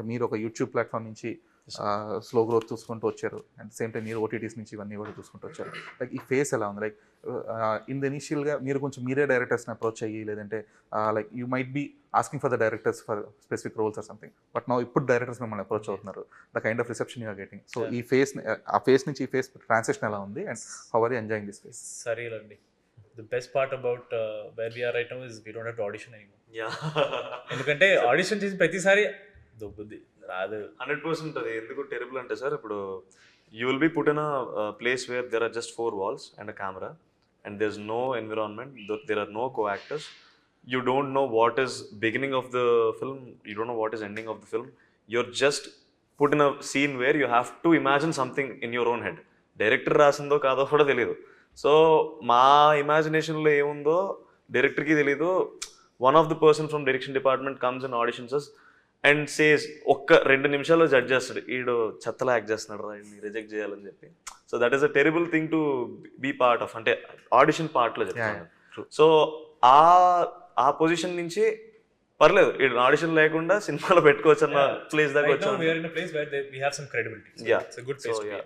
అంటే మీరు ఒక యూట్యూబ్ ప్లాట్ఫామ్ నుంచి స్లో గ్రోత్ చూసుకుంటూ వచ్చారు, అండ్ సేమ్ టైం మీరు ఓటీటీస్ నుంచి ఇవన్నీ కూడా చూసుకుంటూ వచ్చారు. లైక్ ఈ ఫేస్ ఎలా ఉంది? లైక్ ఇన్ ద ఇనిషియల్గా మీరు కొంచెం మీరే డైరెక్టర్స్ని అప్రోచ్ అయ్యి, లేదంటే like you might be asking for the directors for specific roles or something, but నా ఇప్పుడు డైరెక్టర్స్ మిమ్మల్ని అప్రోచ్ అవుతున్నారు, the kind of reception you're getting. So ఈ ఫేస్, ఆ ఫేస్ నుంచి ఈ ఫేస్ ట్రాన్సాక్షన్ ఎలా ఉంది, and how are you enjoying this phase? సరేలండి. The best part about where we are right now is we don't have to audition anymore. ఎందుకంటే audition చేసిన ప్రతిసారి దొబ్బుద్ది రాదు. 100% అది ఎందుకు టెరిబుల్ అంటే సార్, ఇప్పుడు you will be put in a place where there are just 4 walls and a camera and there is no environment, there are no co actors. You don't know what is beginning of the film, you don't know what is ending of the film. You're just put in a scene where you have to imagine something in your own head. Director రాసిందో కాదో కూడా తెలియదు. So మా ఇమాజినేషన్లో ఏముందో డైరెక్టర్కి తెలీదు. One of the person from direction department comes and auditions and says ఒక్క 2 నిమిషాల్లో judge చేస్తాడు, ఈడు చెత్తలా యాక్ట్ చేస్తున్నాడు రా, ఈయన్ని రిజెక్ట్ చేయాలని చెప్పి. So that is a terrible thing to be part of, అంటే ఆడిషన్ పార్ట్లో చెప్తాను. సో ఆ పొజిషన్ నుంచి పర్లేదు, ఆడిషన్ లేకుండా సినిమాలో పెట్టుకోవచ్చు అన్న ప్లేస్ దాకా వచ్చాం. We are in a place where we have some credibility. So Yeah. it's a good place to be.